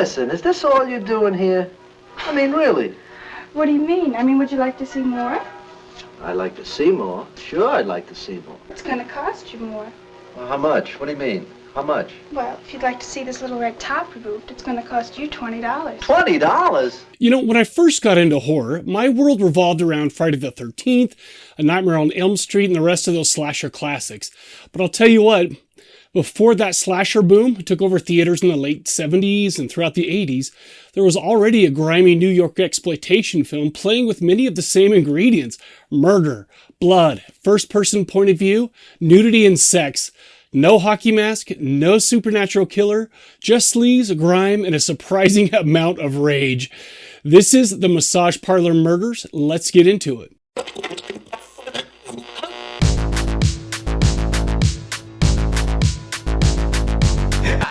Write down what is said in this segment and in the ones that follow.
listen, is this all you're doing here? I mean, really? What do you mean? I mean, would you like to see more? I'd like to see more. Sure, I'd like to see more. It's gonna cost you more. Well, how much? What do you mean? How much? Well, if you'd like to see this little red top removed, it's gonna cost you $20. $20? You know, when I first got into horror, my world revolved around Friday the 13th, A Nightmare on Elm Street, and the rest of those slasher classics. But I'll tell you what, before that slasher boom took over theaters in the late 70s and throughout the 80s, there was already a grimy New York exploitation film playing with many of the same ingredients: murder, blood, first-person point of view, nudity, and sex. No hockey mask, no supernatural killer, just sleaze, grime, and a surprising amount of rage. This is the Massage Parlor Murders. Let's get into it.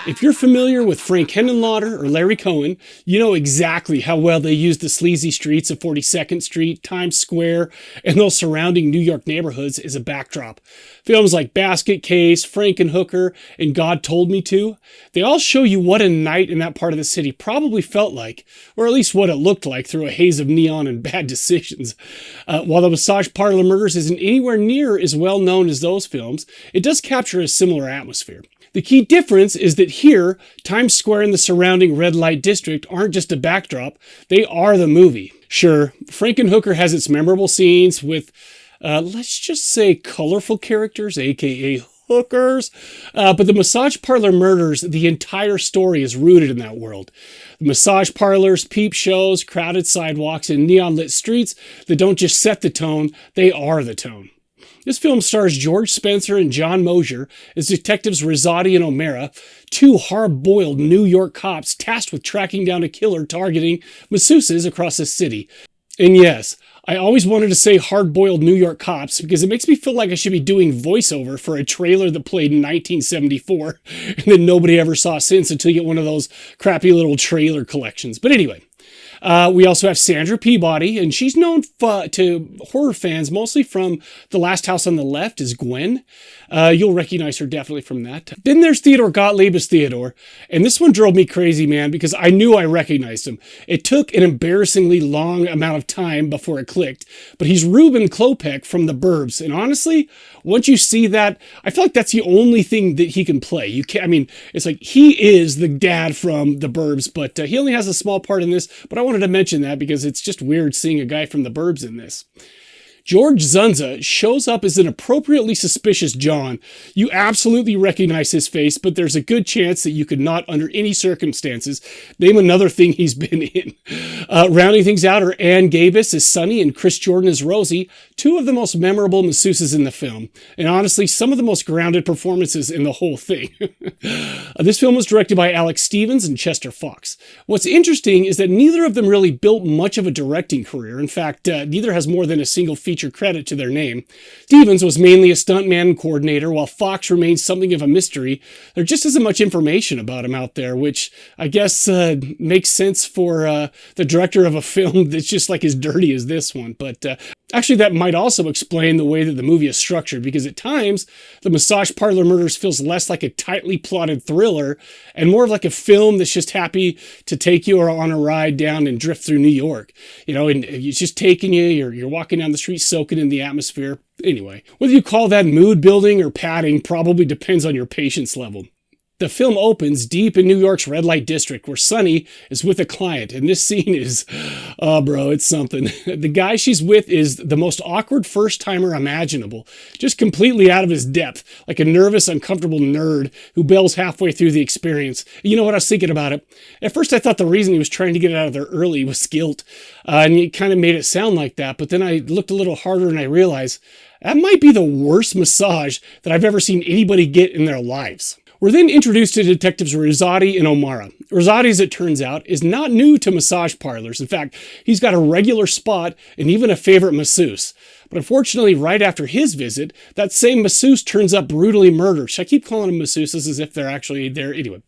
If you're familiar with Frank Henenlotter or Larry Cohen, you know exactly how well they use the sleazy streets of 42nd Street, Times Square, and those surrounding New York neighborhoods as a backdrop. Films like Basket Case, Frankenhooker, and God Told Me To, they all show you what a night in that part of the city probably felt like, or at least what it looked like through a haze of neon and bad decisions. While the Massage Parlor Murders isn't anywhere near as well known as those films, it does capture a similar atmosphere. The key difference is that here, Times Square and the surrounding red light district aren't just a backdrop, they are the movie. Sure, Frankenhooker has its memorable scenes with, let's just say, colorful characters, aka hookers, but the Massage Parlor Murders, the entire story is rooted in that world. The massage parlors, peep shows, crowded sidewalks, and neon-lit streets that don't just set the tone, they are the tone. This film stars George Spencer and John Mosier as detectives Rizzotti and O'Mara, two hard-boiled New York cops tasked with tracking down a killer targeting masseuses across the city. And yes, I always wanted to say hard-boiled New York cops because it makes me feel like I should be doing voiceover for a trailer that played in 1974 and that nobody ever saw since until you get one of those crappy little trailer collections. But anyway. We also have Sandra Peabody, and she's known to horror fans mostly from The Last House on the Left as Gwen. You'll recognize her definitely from that. Then there's Theodore Gottlieb as Theodore, and this one drove me crazy, man, because I knew I recognized him. It took an embarrassingly long amount of time before it clicked, but he's Ruben Klopek from The Burbs, and honestly, once you see that, I feel like that's the only thing that he can play. You can't, I mean, it's like he is the dad from The Burbs, but he only has a small part in this, but I wanted to mention that because it's just weird seeing a guy from The Burbs in this. George Zunza shows up as an appropriately suspicious John. You absolutely recognize his face, but there's a good chance that you could not, under any circumstances, name another thing he's been in. Rounding things out are Ann Gabus as Sunny and Chris Jordan as Rosie, two of the most memorable masseuses in the film, and honestly, some of the most grounded performances in the whole thing. This film was directed by Alex Stevens and Chester Fox. What's interesting is that neither of them really built much of a directing career. In fact, neither has more than a single feature credit to their name. Stevens was mainly a stuntman and coordinator, while Fox remains something of a mystery. There just isn't much information about him out there, which I guess makes sense for the director of a film that's just like as dirty as this one. But actually, that might also explain the way that the movie is structured, because at times, the Massage Parlor Murders feels less like a tightly plotted thriller and more of like a film that's just happy to take you on a ride down and drift through New York. You know, and it's just taking you, you're walking down the street soaking in the atmosphere. Anyway, whether you call that mood building or padding probably depends on your patience level. The film opens deep in New York's red light district where Sunny is with a client, and this scene is, oh bro, it's something. The guy she's with is the most awkward first-timer imaginable, just completely out of his depth, like a nervous, uncomfortable nerd who bails halfway through the experience. You know what, I was thinking about it. At first I thought the reason he was trying to get out of there early was guilt, and he kind of made it sound like that, but then I looked a little harder and I realized that might be the worst massage that I've ever seen anybody get in their lives. We're then introduced to detectives Rizzotti and O'Mara. Rizzotti, as it turns out, is not new to massage parlors. In fact, he's got a regular spot and even a favorite masseuse. But unfortunately, right after his visit, that same masseuse turns up brutally murdered. I keep calling them masseuses as if they're actually there. Anyway,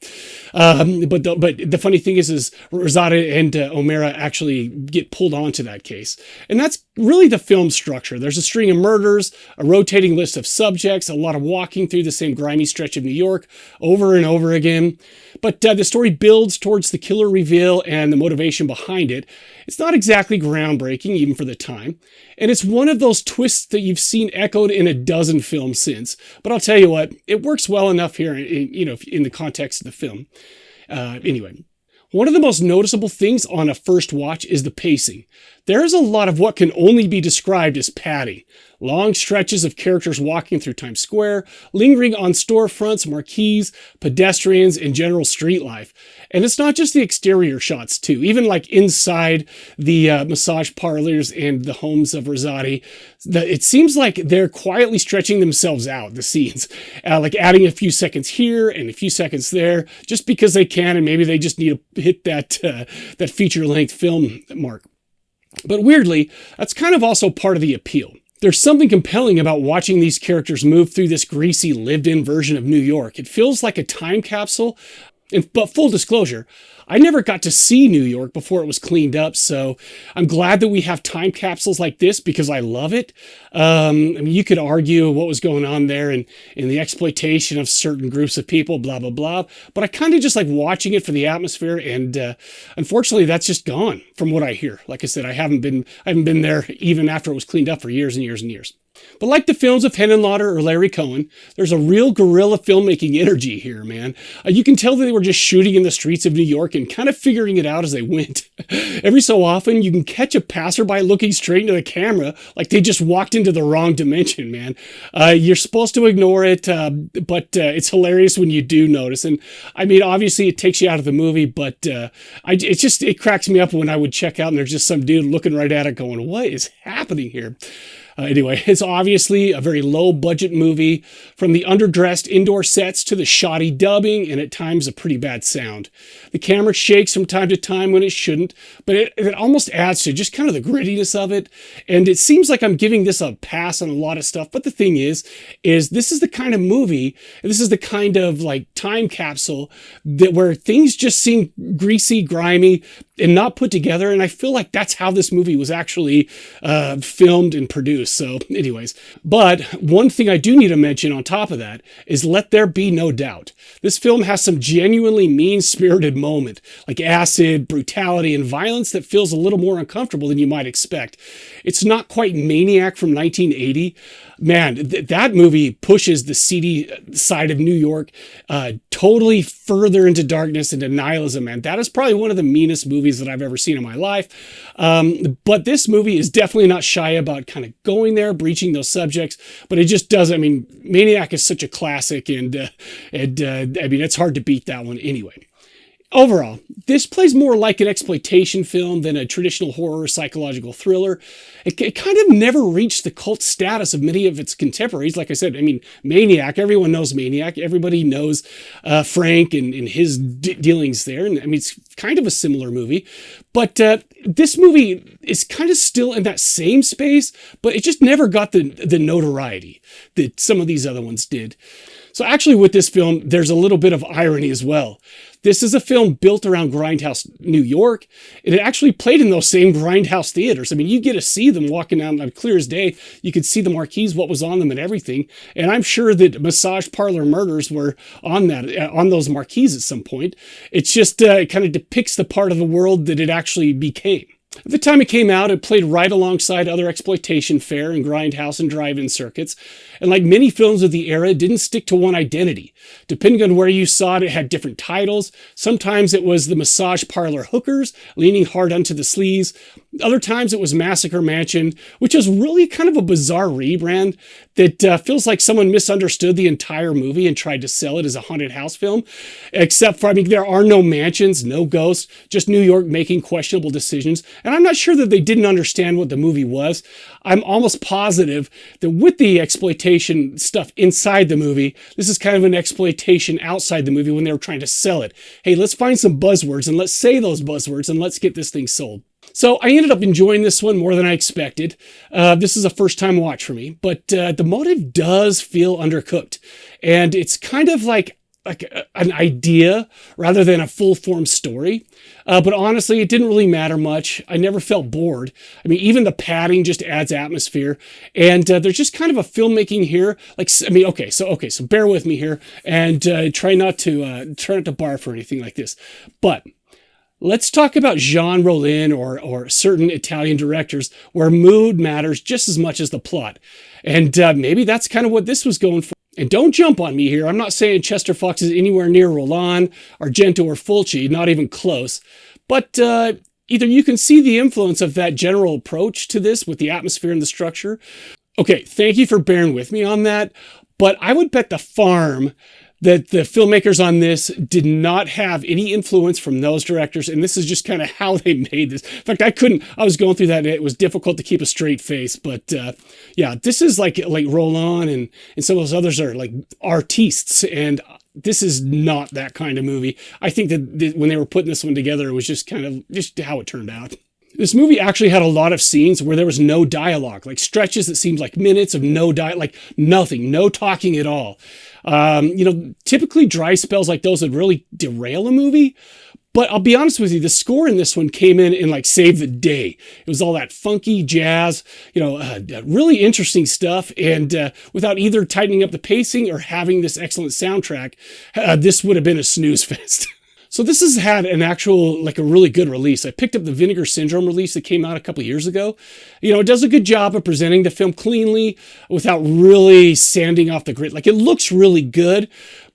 but the funny thing is Rosada and O'Mara actually get pulled onto that case. And that's really the film's structure. There's a string of murders, a rotating list of subjects, a lot of walking through the same grimy stretch of New York over and over again. But the story builds towards the killer reveal and the motivation behind it. It's not exactly groundbreaking, even for the time. And it's one of those twists that you've seen echoed in a dozen films since. But I'll tell you what, it works well enough here, in the context of the film. Anyway, one of the most noticeable things on a first watch is the pacing. There's a lot of what can only be described as padding. Long stretches of characters walking through Times Square, lingering on storefronts, marquees, pedestrians, and general street life. And it's not just the exterior shots too, even like inside the massage parlors and the homes of Rosati. It seems like they're quietly stretching themselves out, the scenes, like adding a few seconds here and a few seconds there, just because they can, and maybe they just need to hit that feature-length film mark. But weirdly, that's kind of also part of the appeal. There's something compelling about watching these characters move through this greasy, lived-in version of New York. It feels like a time capsule. But full disclosure, I never got to see New York before it was cleaned up, so I'm glad that we have time capsules like this because I love it. You could argue what was going on there and in the exploitation of certain groups of people, blah, blah, blah. But I kind of just like watching it for the atmosphere, and unfortunately, that's just gone from what I hear. Like I said, I haven't been there even after it was cleaned up for years and years and years. But like the films of Henenlotter or Larry Cohen, there's a real guerrilla filmmaking energy here, man. You can tell that they were just shooting in the streets of New York and kind of figuring it out as they went. Every so often, you can catch a passerby looking straight into the camera like they just walked into the wrong dimension, man. You're supposed to ignore it, but it's hilarious when you do notice. And I mean, obviously, it takes you out of the movie, but it cracks me up when I would check out and there's just some dude looking right at it going, what is happening here? Anyway, it's obviously a very low-budget movie, from the underdressed indoor sets to the shoddy dubbing, and at times a pretty bad sound. The camera shakes from time to time when it shouldn't, but it almost adds to just kind of the grittiness of it, and it seems like I'm giving this a pass on a lot of stuff, but the thing is this is the kind of movie, this is the kind of like time capsule where things just seem greasy, grimy, and not put together, and I feel like that's how this movie was actually filmed and produced. So anyways, but one thing I do need to mention on top of that is let there be no doubt. This film has some genuinely mean-spirited moment, like acid, brutality, and violence that feels a little more uncomfortable than you might expect. It's not quite Maniac from 1980. Man, that movie pushes the seedy side of New York totally further into darkness and nihilism, man. That is probably one of the meanest movies that I've ever seen in my life. But this movie is definitely not shy about kind of going there, breaching those subjects, but it just does. I mean, Maniac is such a classic, and I mean, it's hard to beat that one anyway. Overall, this plays more like an exploitation film than a traditional horror psychological thriller. It kind of never reached the cult status of many of its contemporaries. Like I said, I mean, Maniac, everyone knows Maniac. Everybody knows Frank and his dealings there. And I mean, it's kind of a similar movie. But this movie is kind of still in that same space, but it just never got the notoriety that some of these other ones did. So actually with this film, there's a little bit of irony as well. This is a film built around Grindhouse, New York. It actually played in those same Grindhouse theaters. I mean, you get to see them walking down, like clear as day. You could see the marquees, what was on them and everything. And I'm sure that Massage Parlor Murders were on those marquees at some point. It's just, it kind of depicts the part of the world that it actually became. At the time it came out, it played right alongside other exploitation fare and grindhouse and drive-in circuits. And like many films of the era, it didn't stick to one identity. Depending on where you saw it, it had different titles. Sometimes it was the Massage Parlor Hookers, leaning hard onto the sleaze. Other times it was Massacre Mansion, which is really kind of a bizarre rebrand that feels like someone misunderstood the entire movie and tried to sell it as a haunted house film. Except for, I mean, there are no mansions, no ghosts, just New York making questionable decisions. And I'm not sure that they didn't understand what the movie was. I'm almost positive that with the exploitation stuff inside the movie, this is kind of an exploitation outside the movie when they were trying to sell it. Hey, let's find some buzzwords and let's say those buzzwords and let's get this thing sold. So I ended up enjoying this one more than I expected. This is a first-time watch for me, but the motive does feel undercooked. And it's kind of like an idea rather than a full-form story. But honestly, it didn't really matter much. I never felt bored. I mean, even the padding just adds atmosphere. And there's just kind of a filmmaking here. So bear with me here and try not to barf or anything like this. But let's talk about Jean Rollin or certain Italian directors where mood matters just as much as the plot. And maybe that's kind of what this was going for. And don't jump on me here. I'm not saying Chester Fox is anywhere near Rollin, Argento, or Fulci, not even close. But either you can see the influence of that general approach to this with the atmosphere and the structure. Okay, thank you for bearing with me on that. But I would bet the farm that the filmmakers on this did not have any influence from those directors, and this is just kind of how they made this. In fact, I was going through that, and it was difficult to keep a straight face, but yeah, this is like Roland and some of those others are like artistes, and this is not that kind of movie. I think that when they were putting this one together, it was just kind of just how it turned out. This movie actually had a lot of scenes where there was no dialogue, like stretches that seemed like minutes of no dialogue, like nothing, no talking at all. Typically dry spells like those would really derail a movie. But I'll be honest with you, the score in this one came in and like saved the day. It was all that funky jazz, really interesting stuff. And without either tightening up the pacing or having this excellent soundtrack, this would have been a snooze fest. So this has had an actual, like a really good release. I picked up the Vinegar Syndrome release that came out a couple years ago. It does a good job of presenting the film cleanly without really sanding off the grit. Like it looks really good,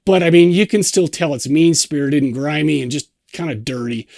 but I mean, you can still tell it's mean-spirited and grimy and just kind of dirty.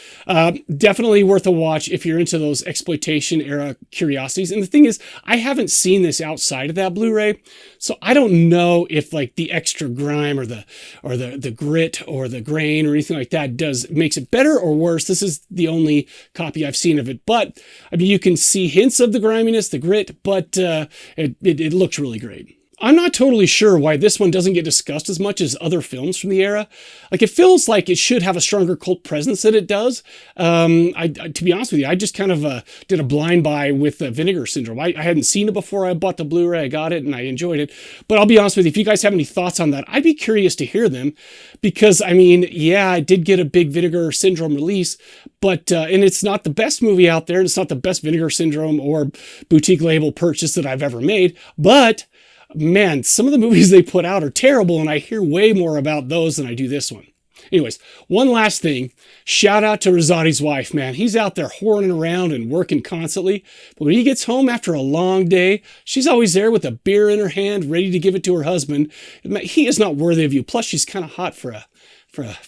Definitely worth a watch if you're into those exploitation era curiosities. And the thing is, I haven't seen this outside of that Blu-ray, so I don't know if like the extra grime or the grit or the grain or anything like that makes it better or worse. This is the only copy I've seen of it, but I mean, you can see hints of the griminess, the grit, but it looks really great. I'm not totally sure why this one doesn't get discussed as much as other films from the era. Like, it feels like it should have a stronger cult presence than it does. To be honest with you, I just kind of did a blind buy with Vinegar Syndrome. I hadn't seen it before I bought the Blu-ray. I got it and I enjoyed it. But I'll be honest with you, if you guys have any thoughts on that, I'd be curious to hear them. Because, I mean, yeah, I did get a big Vinegar Syndrome release, but and it's not the best movie out there. And it's not the best Vinegar Syndrome or boutique label purchase that I've ever made. But man, some of the movies they put out are terrible, and I hear way more about those than I do this one. Anyways, one last thing. Shout out to Rosati's wife, man. He's out there whoring around and working constantly. But when he gets home after a long day, she's always there with a beer in her hand, ready to give it to her husband. He is not worthy of you. Plus, she's kind of hot for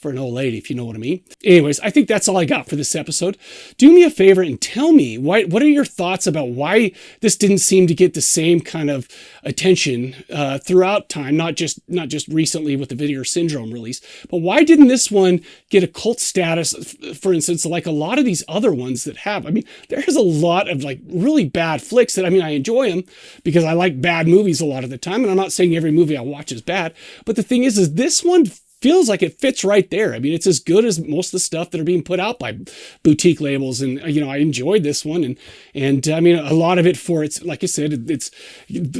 an old lady, if you know what I mean. Anyways, I think that's all I got for this episode. Do me a favor and tell me what are your thoughts about why this didn't seem to get the same kind of attention throughout time, not just recently with the Vinegar Syndrome release, but why didn't this one get a cult status, for instance, like a lot of these other ones that have? I mean, there's a lot of like really bad flicks that, I mean, I enjoy them because I like bad movies a lot of the time, and I'm not saying every movie I watch is bad, but the thing is this one feels like it fits right there. I mean, it's as good as most of the stuff that are being put out by boutique labels. And, I enjoyed this one. And I mean, a lot of it for it's, like I said, it's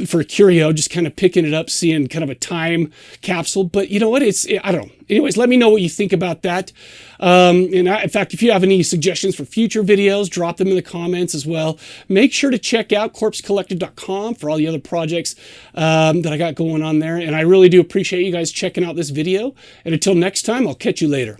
for a curio, just kind of picking it up, seeing kind of a time capsule. But you know what? I don't know. Anyways, let me know what you think about that. In fact, if you have any suggestions for future videos, drop them in the comments as well. Make sure to check out corpsecollective.com for all the other projects that I got going on there. And I really do appreciate you guys checking out this video. And until next time, I'll catch you later.